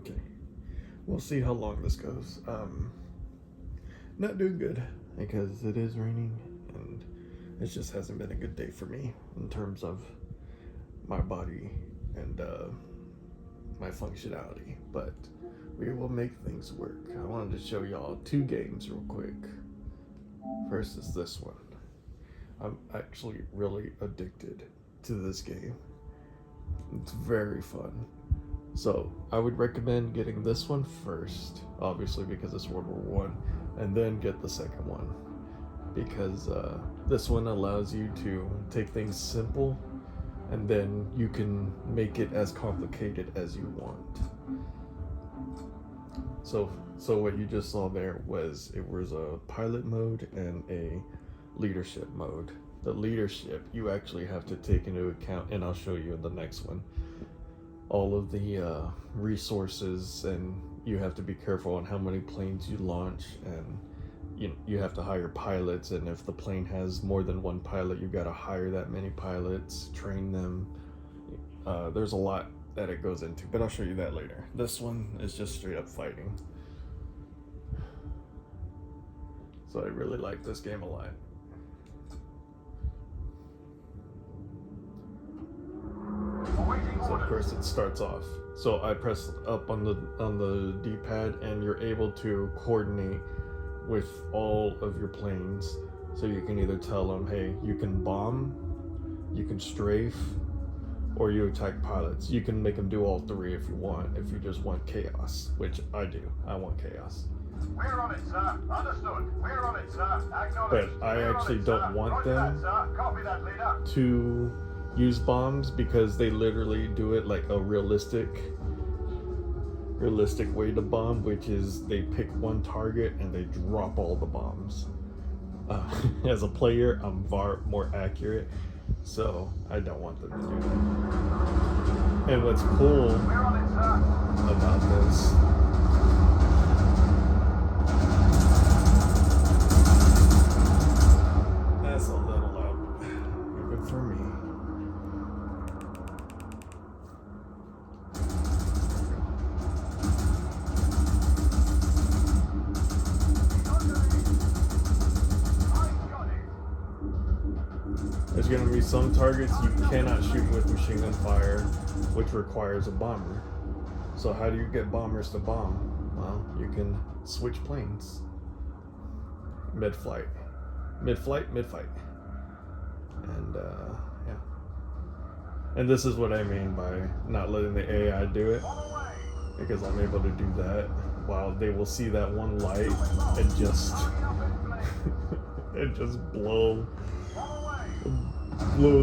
Okay. We'll see how long this goes. Not doing good because it is raining and it just hasn't been a good day for me in terms of my body and my functionality, but we will make things work. I wanted to show y'all 2 games real quick. First is this one. I'm actually really addicted to this game. It's very fun. So I would recommend getting this one first, obviously because it's World War I, and then get the second one because this one allows you to take things simple and then you can make it as complicated as you want. So what you just saw there was a pilot mode and a leadership mode. The leadership you actually have to take into account, and I'll show you in the next one, all of the resources, and you have to be careful on how many planes you launch, and you have to hire pilots, and if the plane has more than one pilot, you got to hire that many pilots, train them. There's a lot that it goes into, but I'll show you that later. This one is just straight up fighting. So I really like this game a lot. So of course it starts off. So I press up on the D-pad and you're able to coordinate with all of your planes. So you can either tell them, hey, you can bomb, you can strafe, or you attack pilots. You can make them do all 3 if you want, if you just want chaos, which I do. I want chaos. We're on it, sir. Understood. We're on it, sir. Acknowledged. But I actually don't want Roger them that, sir. Copy that, leader. to use bombs because they literally do it like a realistic way to bomb, which is they pick one target and they drop all the bombs. As a player, I'm far more accurate, so I don't want them to do that. And what's cool We're on it, sir. about this that's a little loud, even for me. There's going to be some targets you cannot shoot with machine gun fire, which requires a bomber. So how do you get bombers to bomb? Well, you can switch planes. Mid-fight. And yeah. And this is what I mean by not letting the AI do it, because I'm able to do that while they will see that one light and just and just blow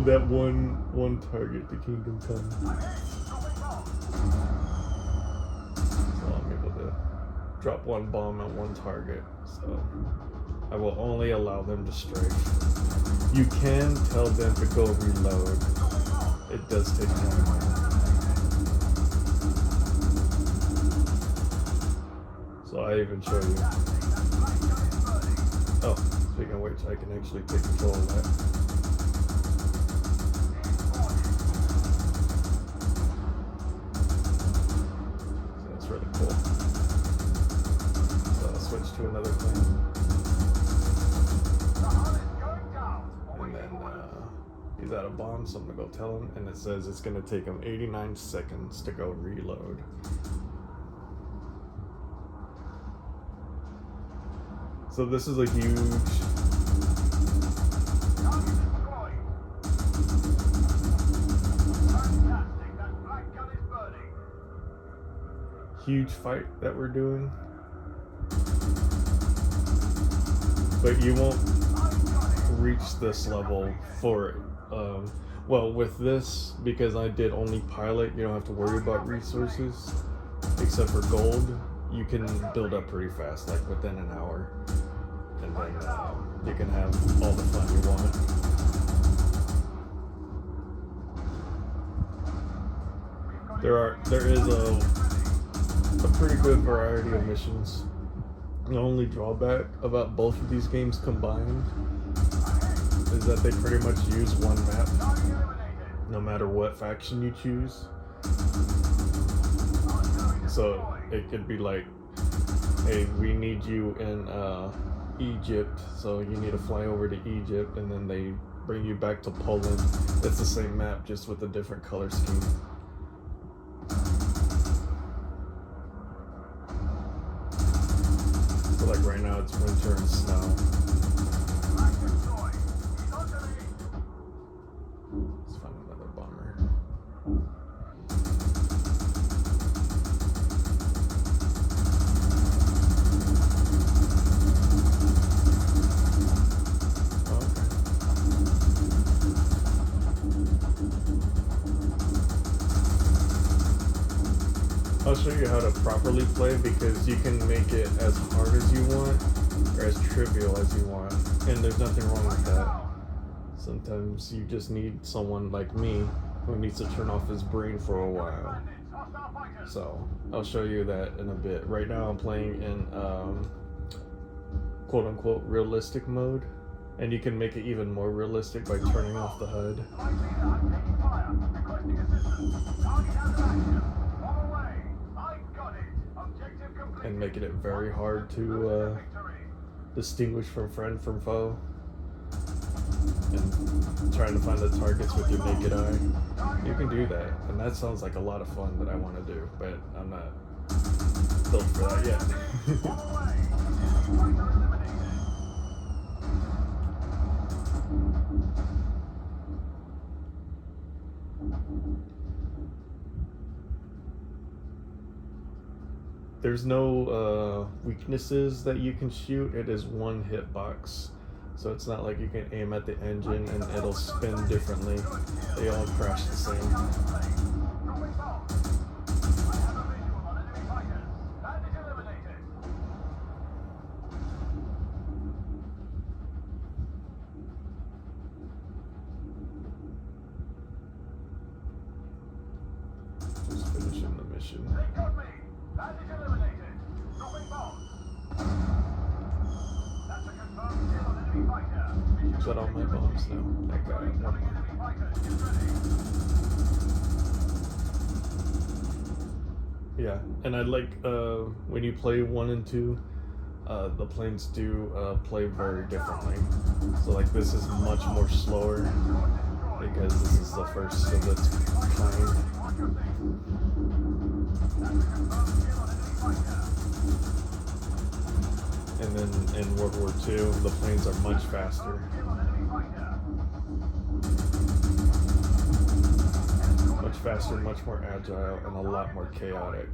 that one target to Kingdom Come. So I'm able to drop one bomb on one target. So I will only allow them to strafe. You can tell them to go reload. It does take time. So I even show you. Oh, speaking of which, I can actually take control of that. Really cool. So I'll switch to another plane. And then he's out of bombs, so I'm gonna go tell him, and it says it's gonna take him 89 seconds to go reload. So this is a huge fight that we're doing, but you won't reach this level for well, with this, because I did only pilot, you don't have to worry about resources except for gold. You can build up pretty fast, like within an hour, and then you can have all the fun you want. There is a pretty good variety of missions. The only drawback about both of these games combined is that they pretty much use one map, no matter what faction you choose. So So it could be like, hey, we need you in Egypt, so you need to fly over to Egypt, and then they bring you back to Poland. It's the same map, just with a different color scheme. So like right now it's winter and snow. Let's find another bomber. I'll show you how to properly play, because you can make it as hard as you want or as trivial as you want, and there's nothing wrong with that. Sometimes you just need someone like me who needs to turn off his brain for a while. So I'll show you that in a bit. Right now I'm playing in quote unquote realistic mode, and you can make it even more realistic by turning off the HUD and making it very hard to distinguish from friend from foe, and trying to find the targets with your naked eye. You can do that, and that sounds like a lot of fun that I want to do, but I'm not built for that yet. There's no weaknesses that you can shoot. It is one hitbox. So it's not like you can aim at the engine and it'll spin differently. They all crash the same. Just finishing the mission. Is that all my bombs now? I got it. Yeah, and I like when you play 1 and 2, the planes do play very differently. So like this is much more slower because this is the first of its kind. And then in World War II, the planes are much faster. Much faster, much more agile, and a lot more chaotic.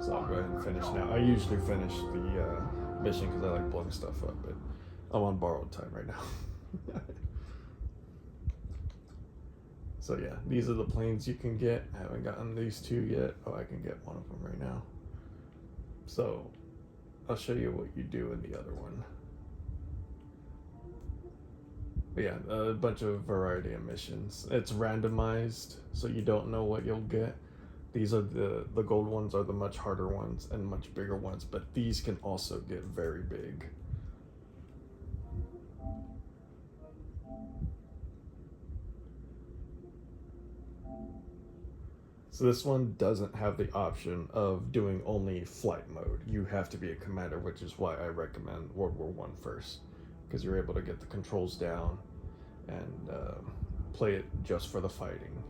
So I'll go ahead and finish now. I usually finish the mission because I like blowing stuff up, but I'm on borrowed time right now. So yeah, these are the planes you can get. I haven't gotten these 2 yet. Oh, I can get one of them right now. So I'll show you what you do in the other one. But yeah, a bunch of variety of missions. It's randomized, so you don't know what you'll get. These are the gold ones are the much harder ones and much bigger ones, but these can also get very big. So this one doesn't have the option of doing only flight mode. You have to be a commander, which is why I recommend World War I first, because you're able to get the controls down and play it just for the fighting.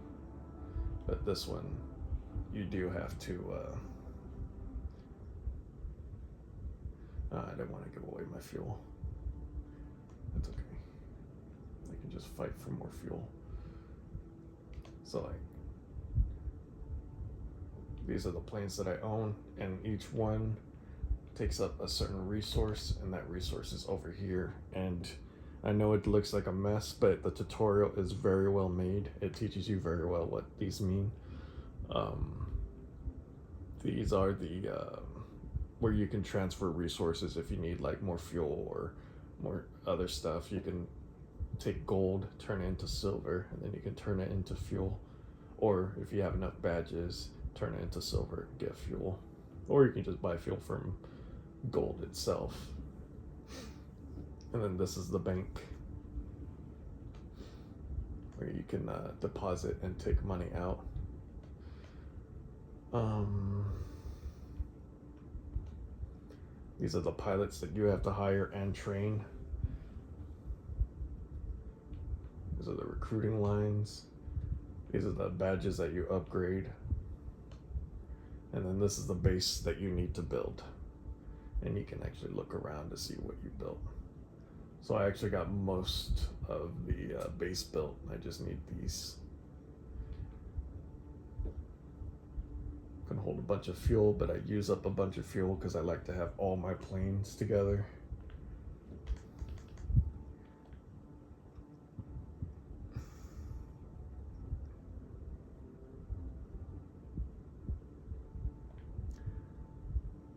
But this one, you do have to I didn't want to give away my fuel. That's okay. I can just fight for more fuel. So like, these are the planes that I own, and each one takes up a certain resource, and that resource is over here. And I know it looks like a mess, but the tutorial is very well made. It teaches you very well what these mean. These are the where you can transfer resources if you need like more fuel or more other stuff. You can take gold, turn it into silver, and then you can turn it into fuel. Or if you have enough badges, turn it into silver, get fuel. Or you can just buy fuel from gold itself. And then this is the bank, where you can deposit and take money out. These are the pilots that you have to hire and train. These are the recruiting lines. These are the badges that you upgrade. And then this is the base that you need to build. And you can actually look around to see what you built. So I actually got most of the base built. I just need these. Can hold a bunch of fuel, but I use up a bunch of fuel because I like to have all my planes together.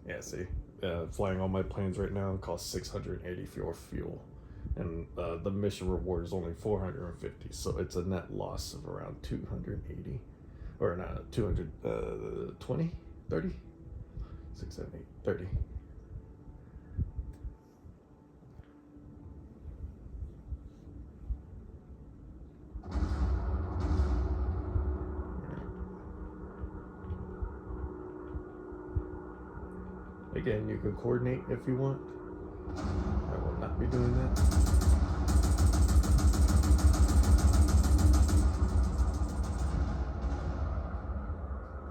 Yeah, see, flying all my planes right now costs 680 fuel, and the mission reward is only 450, so it's a net loss of around 280, or not 220, 30, 6, 7, 8, 30. Again, you can coordinate if you want. I will not be doing that.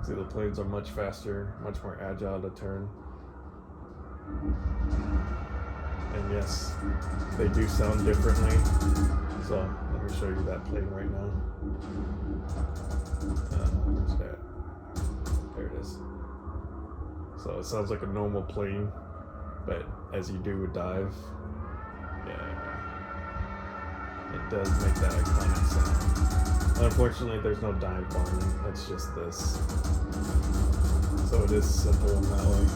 See, the planes are much faster, much more agile to turn. And yes, they do sound differently. So let me show you that plane right now. Where's that? There it is. So it sounds like a normal plane, but as you do a dive, yeah, it does make that iconic sound. Unfortunately, there's no dive bombing, it's just this. So it is simple in that way.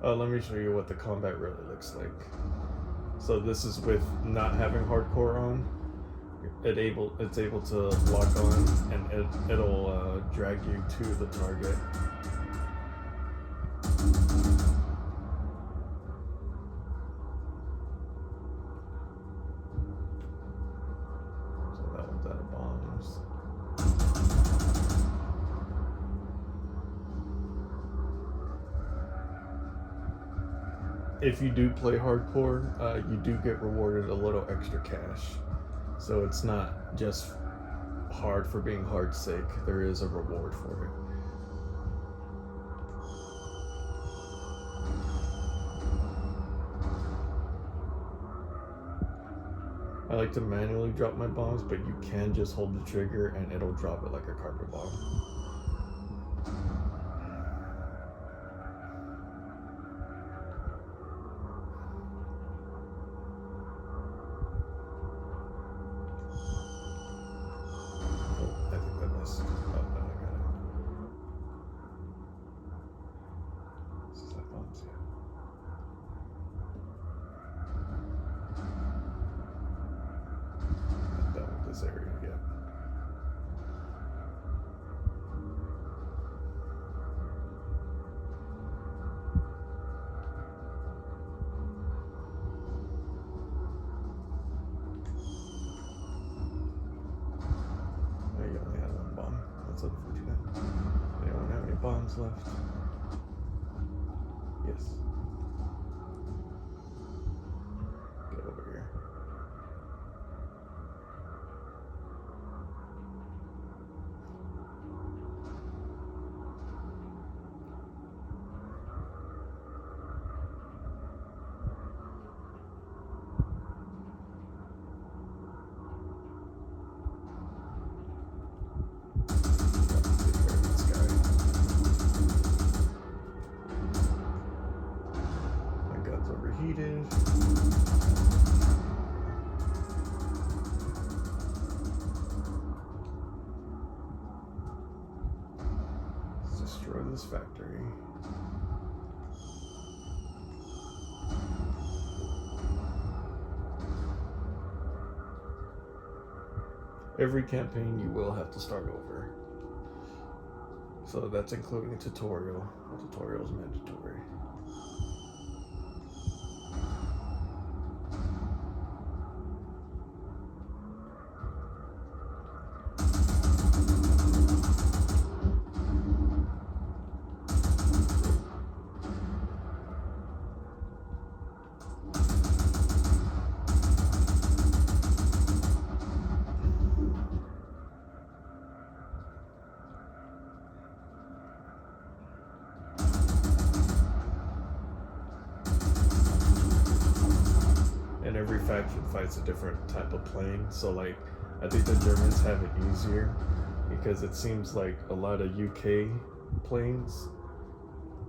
Let me show you what the combat really looks like. So this is with not having hardcore on. It's able to lock on, and it'll drag you to the target. So that one's out of bombs. If you do play hardcore, you do get rewarded a little extra cash. So it's not just hard for being hard's sake. There is a reward for it. I like to manually drop my bombs, but you can just hold the trigger and it'll drop it like a carpet bomb. Area yet. You only had one bomb. That's unfortunate. You don't have any bombs left. Yes. Get over here. destroy this factory. Every campaign you will have to start over. So that's including a tutorial. The tutorial is mandatory. And every faction fights a different type of plane. So like, I think the Germans have it easier because it seems like a lot of UK planes.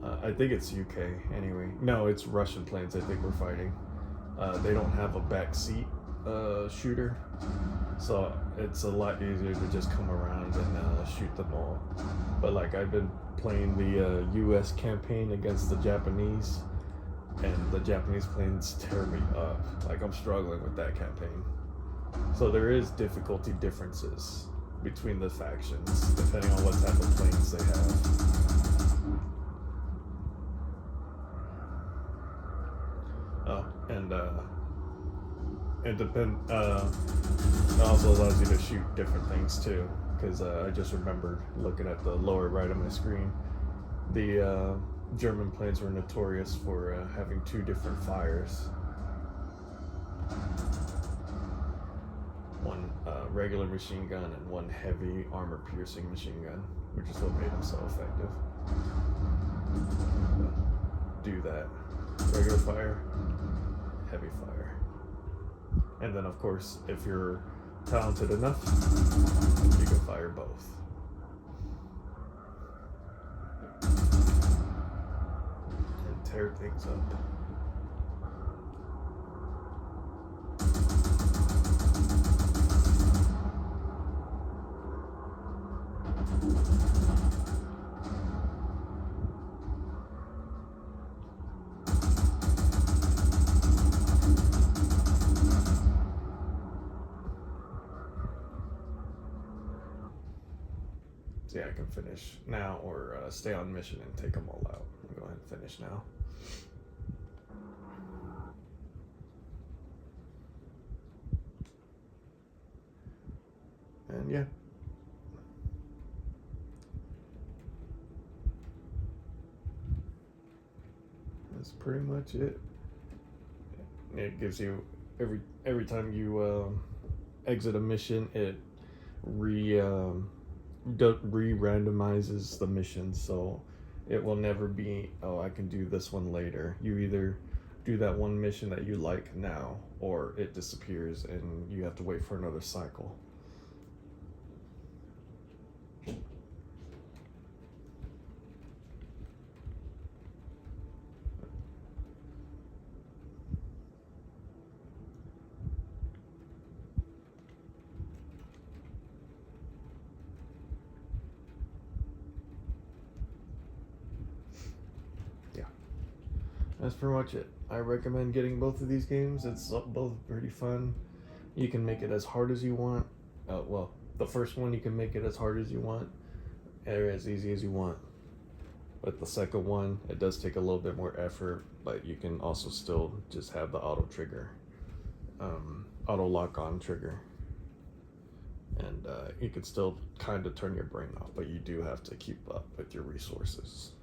I think it's UK anyway. No, it's Russian planes. I think we're fighting. They don't have a backseat shooter, so it's a lot easier to just come around and shoot them all. But like, I've been playing the US campaign against the Japanese, and the Japanese planes tear me up. Like, I'm struggling with that campaign. So there is difficulty differences between the factions depending on what type of planes they have. Oh, and it also allows you to shoot different things too. Because I just remembered looking at the lower right of my screen, the German planes were notorious for having two different fires. One regular machine gun and one heavy armor-piercing machine gun, which is what made them so effective. Do that. Regular fire, heavy fire. And then, of course, if you're talented enough, you can fire both. And tear things up. So yeah, I can finish now or stay on mission and take them all out. I'll go ahead and finish now. And yeah. That's pretty much it. It gives you every time you exit a mission, it re-randomizes the mission, so it will never be, oh, I can do this one later. You either do that one mission that you like now, or it disappears and you have to wait for another cycle. That's pretty much it. I recommend getting both of these games. It's both pretty fun. You can make it as hard as you want. Well, the first one you can make it as hard as you want, or as easy as you want. But the second one, it does take a little bit more effort, but you can also still just have the auto trigger, auto lock on trigger. And you can still kind of turn your brain off, but you do have to keep up with your resources.